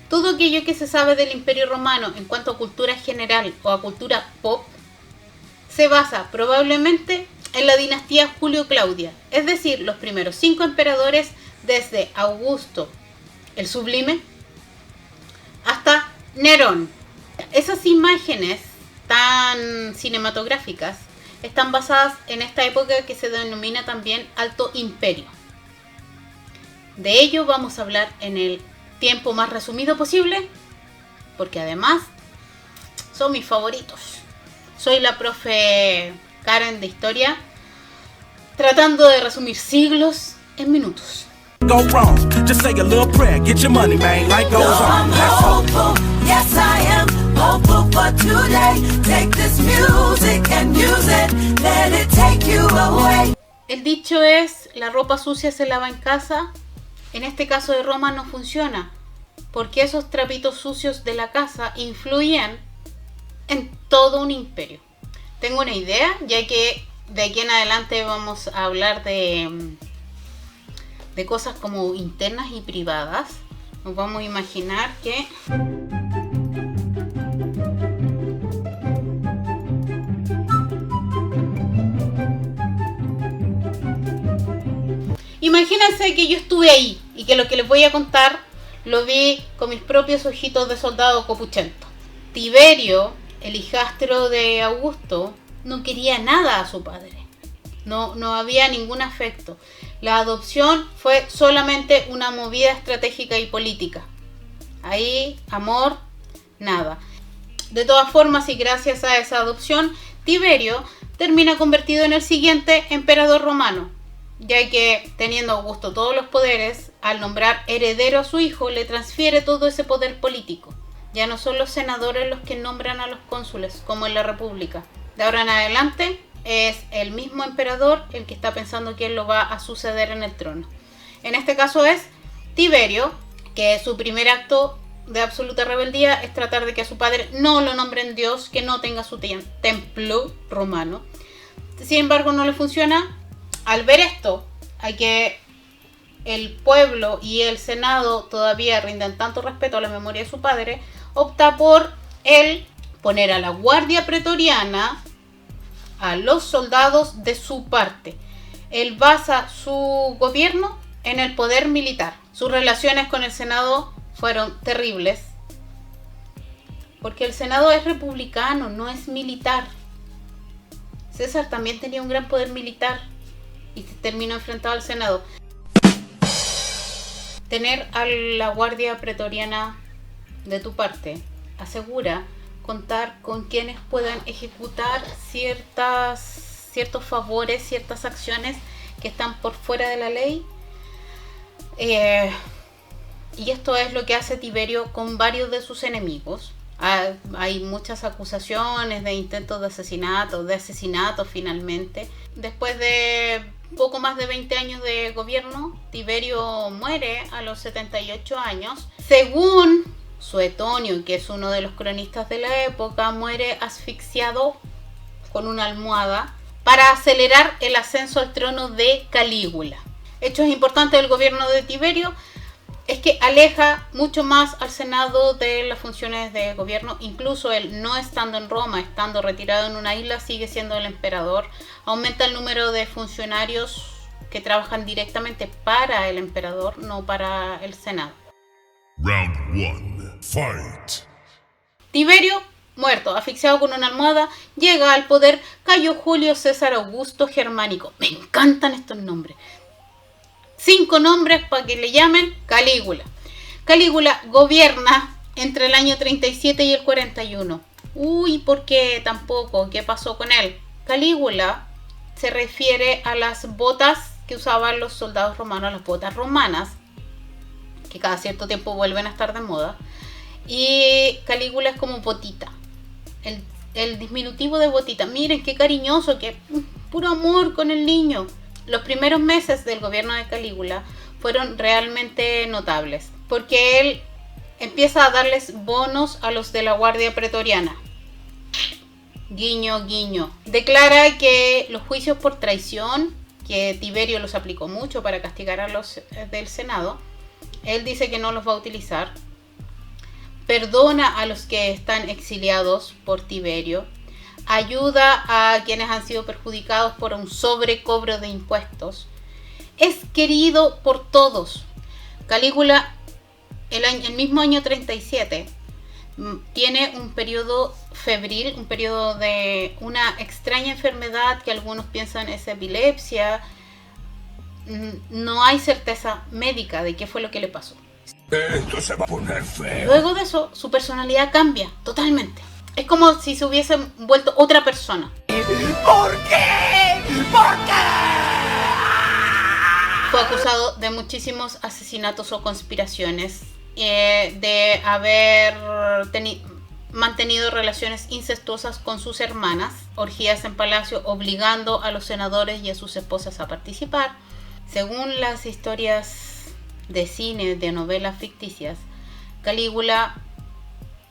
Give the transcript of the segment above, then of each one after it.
Todo aquello que se sabe del Imperio Romano en cuanto a cultura general o a cultura pop se basa probablemente en la dinastía Julio-Claudia, es decir, los primeros 5 emperadores desde Augusto el Sublime hasta Nerón. Esas imágenes tan cinematográficas están basadas en esta época que se denomina también Alto Imperio. De ello vamos a hablar en el tiempo más resumido posible, porque además son mis favoritos. Soy la profe Karen de Historia, tratando de resumir siglos en minutos. Go wrong. Just say a little prayer, get your money, man. Life goes on. I'm hopeful, yes I am hopeful for today. Take this music and use it, let it take you away. El dicho es, la ropa sucia se lava en casa. En este caso de Roma no funciona, porque esos trapitos sucios de la casa influían en todo un imperio. Tengo una idea, ya que de aquí en adelante vamos a hablar de cosas como internas y privadas. Nos vamos a imaginar que imagínense que yo estuve ahí y que lo que les voy a contar lo vi con mis propios ojitos de soldado copuchento. Tiberio, el hijastro de Augusto, no quería nada a su padre. No había ningún afecto. La adopción fue solamente una movida estratégica y política. Ahí, amor, nada. De todas formas, y gracias a esa adopción, Tiberio termina convertido en el siguiente emperador romano, ya que teniendo Augusto todos los poderes, al nombrar heredero a su hijo, le transfiere todo ese poder político. Ya no son los senadores los que nombran a los cónsules, como en la República. De ahora en adelante, es el mismo emperador el que está pensando quién lo va a suceder en el trono. En este caso es Tiberio, que su primer acto de absoluta rebeldía es tratar de que a su padre no lo nombren Dios, que no tenga su templo romano. Sin embargo, no le funciona. Al ver esto, a que el pueblo y el Senado todavía rinden tanto respeto a la memoria de su padre, opta por él poner a la guardia pretoriana, a los soldados de su parte. Él basa su gobierno en el poder militar. Sus relaciones con el Senado fueron terribles, porque el Senado es republicano, no es militar. César también tenía un gran poder militar y terminó enfrentado al Senado. Tener a la guardia pretoriana de tu parte asegura contar con quienes puedan ejecutar ciertos favores, ciertas acciones que están por fuera de la ley. Y esto es lo que hace Tiberio con varios de sus enemigos. Hay muchas acusaciones de intentos de asesinato finalmente. Después de poco más de 20 años de gobierno, Tiberio muere a los 78 años. Según Suetonio, que es uno de los cronistas de la época, muere asfixiado con una almohada para acelerar el ascenso al trono de Calígula. Hechos importantes del gobierno de Tiberio es que aleja mucho más al Senado de las funciones de gobierno. Incluso él, no estando en Roma, estando retirado en una isla, sigue siendo el emperador. Aumenta el número de funcionarios que trabajan directamente para el emperador, no para el Senado. Round 1. Fight. Tiberio, muerto, asfixiado con una almohada, llega al poder Cayo Julio César Augusto Germánico. Me encantan estos nombres. 5 nombres para que le llamen Calígula. Calígula gobierna entre el año 37 y el 41. Uy, ¿por qué tampoco? ¿Qué pasó con él? Calígula se refiere a las botas que usaban los soldados romanos, las botas romanas, que cada cierto tiempo vuelven a estar de moda. Y Calígula es como botita, el diminutivo de botita. Miren qué cariñoso, qué puro amor con el niño. Los primeros meses del gobierno de Calígula fueron realmente notables, porque él empieza a darles bonos a los de la guardia pretoriana. Guiño, guiño. Declara que los juicios por traición, que Tiberio los aplicó mucho para castigar a los del Senado, él dice que no los va a utilizar. perdona a los que están exiliados por Tiberio, ayuda a quienes han sido perjudicados por un sobrecobro de impuestos. Es querido por todos. Calígula, el mismo año 37, tiene un periodo febril, un periodo de una extraña enfermedad que algunos piensan es epilepsia. No hay certeza médica de qué fue lo que le pasó. Esto se va a poner feo. Luego de eso, su personalidad cambia totalmente. Es como si se hubiese vuelto otra persona. ¿Por qué? ¿Por qué? Fue acusado de muchísimos asesinatos o conspiraciones, de haber mantenido relaciones incestuosas con sus hermanas, orgías en palacio obligando a los senadores y a sus esposas a participar. Según las historias de cine, de novelas ficticias, Calígula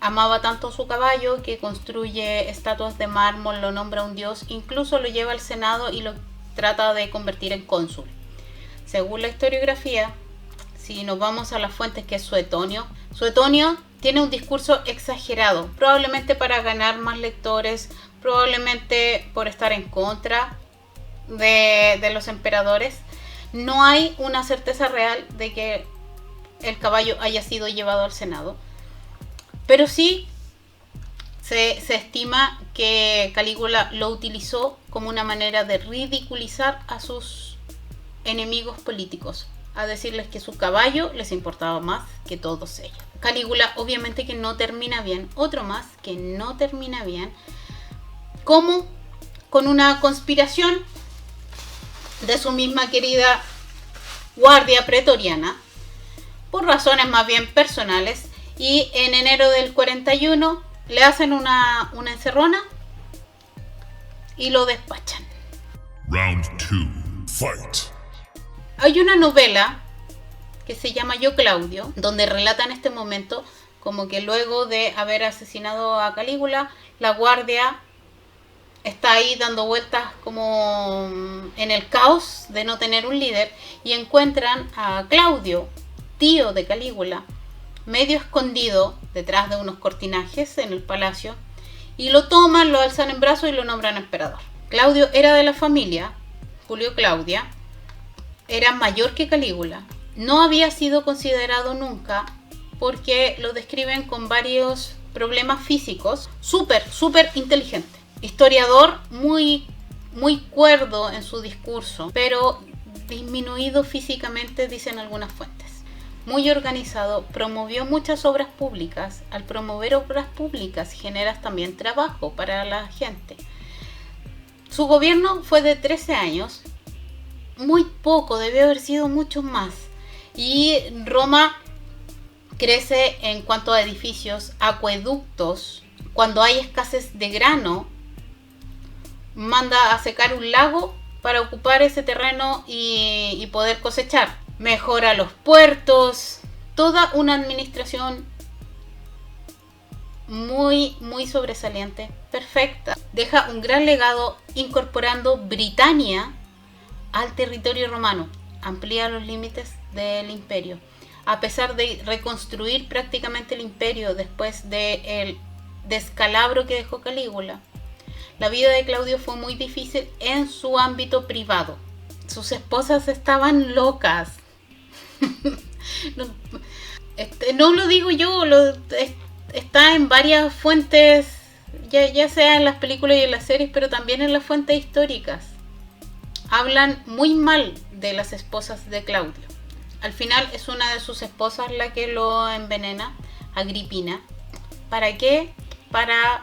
amaba tanto su caballo que construye estatuas de mármol, lo nombra un dios, incluso lo lleva al Senado y lo trata de convertir en cónsul. Según la historiografía, si nos vamos a las fuentes, que es Suetonio tiene un discurso exagerado, probablemente para ganar más lectores, probablemente por estar en contra de los emperadores. No hay una certeza real de que el caballo haya sido llevado al Senado, pero sí se estima que Calígula lo utilizó como una manera de ridiculizar a sus enemigos políticos, a decirles que su caballo les importaba más que todos ellos. Calígula obviamente que no termina bien, otro más que no termina bien, como con una conspiración de su misma querida guardia pretoriana, por razones más bien personales, y en enero del 41 le hacen una encerrona y lo despachan. Round 2. Fight. Hay una novela que se llama Yo Claudio, donde relata en este momento como que luego de haber asesinado a Calígula, la guardia está ahí dando vueltas como en el caos de no tener un líder, y encuentran a Claudio, tío de Calígula, medio escondido detrás de unos cortinajes en el palacio, y lo toman, lo alzan en brazos y lo nombran emperador. Claudio era de la familia Julio Claudia, era mayor que Calígula, no había sido considerado nunca porque lo describen con varios problemas físicos, súper inteligente, historiador, muy cuerdo en su discurso, pero disminuido físicamente, dicen algunas fuentes. Muy organizado, promovió muchas obras públicas. Al promover obras públicas generas también trabajo para la gente. Su gobierno fue de 13 años, muy poco, debió haber sido mucho más. Y Roma crece en cuanto a edificios, acueductos. Cuando hay escasez de grano, manda a secar un lago para ocupar ese terreno y poder cosechar. Mejora los puertos, toda una administración muy sobresaliente, perfecta. Deja un gran legado incorporando Britania al territorio romano, amplía los límites del imperio. A pesar de reconstruir prácticamente el imperio después del descalabro que dejó Calígula, la vida de Claudio fue muy difícil en su ámbito privado. Sus esposas estaban locas. No lo digo yo, está en varias fuentes, ya sea en las películas y en las series, pero también en las fuentes históricas. Hablan muy mal de las esposas de Claudio. Al final es una de sus esposas la que lo envenena, Agripina. ¿Para qué? Para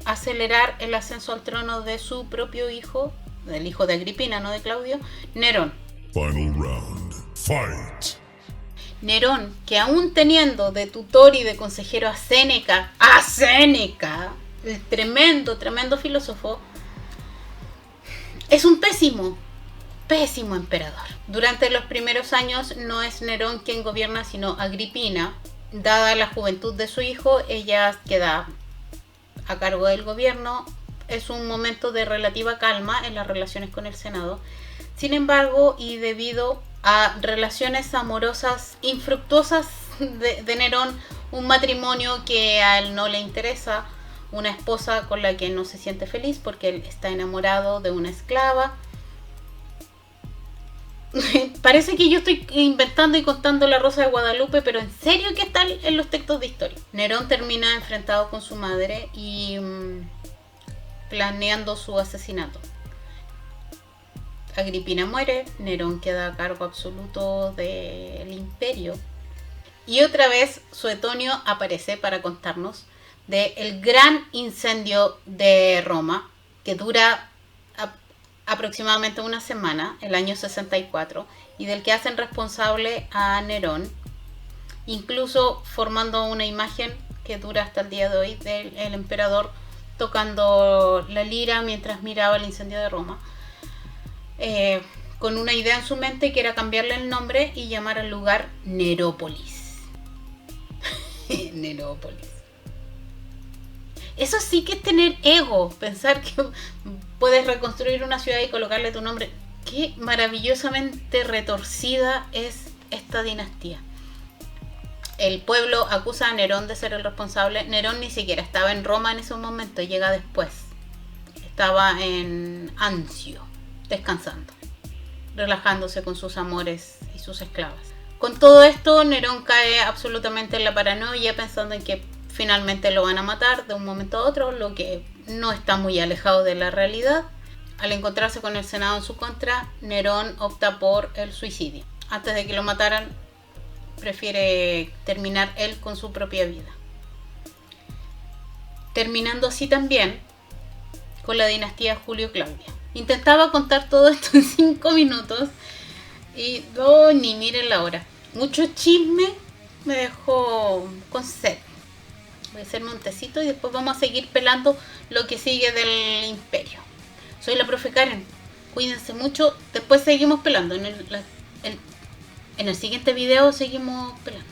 acelerar el ascenso al trono de su propio hijo, del hijo de Agripina, no de Claudio, Nerón. Final round. Fight. Nerón, que aún teniendo de tutor y de consejero a Séneca, el tremendo filósofo, es un pésimo emperador. Durante los primeros años no es Nerón quien gobierna, sino Agripina. Dada la juventud de su hijo, ella queda a cargo del gobierno. Es un momento de relativa calma en las relaciones con el Senado. Sin embargo, y debido a relaciones amorosas infructuosas de Nerón un matrimonio que a él no le interesa, una esposa con la que no se siente feliz porque él está enamorado de una esclava. Parece que yo estoy inventando y contando La Rosa de Guadalupe, pero en serio que está en los textos de historia. Nerón termina enfrentado con su madre y planeando su asesinato. Agripina muere, Nerón queda a cargo absoluto del imperio. Y otra vez Suetonio aparece para contarnos del gran incendio de Roma, que dura aproximadamente una semana, el año 64, y del que hacen responsable a Nerón, incluso formando una imagen que dura hasta el día de hoy del emperador tocando la lira mientras miraba el incendio de Roma, con una idea en su mente que era cambiarle el nombre y llamar al lugar Nerópolis. Nerópolis. Eso sí que es tener ego, pensar que puedes reconstruir una ciudad y colocarle tu nombre. Qué maravillosamente retorcida es esta dinastía. El pueblo acusa a Nerón de ser el responsable. Nerón ni siquiera estaba en Roma en ese momento, llega después. Estaba en Anzio, descansando, relajándose con sus amores y sus esclavas. Con todo esto, Nerón cae absolutamente en la paranoia, pensando en que finalmente lo van a matar de un momento a otro, lo que no está muy alejado de la realidad. Al encontrarse con el Senado en su contra, Nerón opta por el suicidio. Antes de que lo mataran, prefiere terminar él con su propia vida. Terminando así también con la dinastía Julio-Claudia. Intentaba contar todo esto en 5 minutos y ni miren la hora. Mucho chisme me dejó con sed. Voy a hacerme un tecito y después vamos a seguir pelando lo que sigue del imperio. Soy la profe Karen. Cuídense mucho. Después seguimos pelando. En el siguiente video seguimos pelando.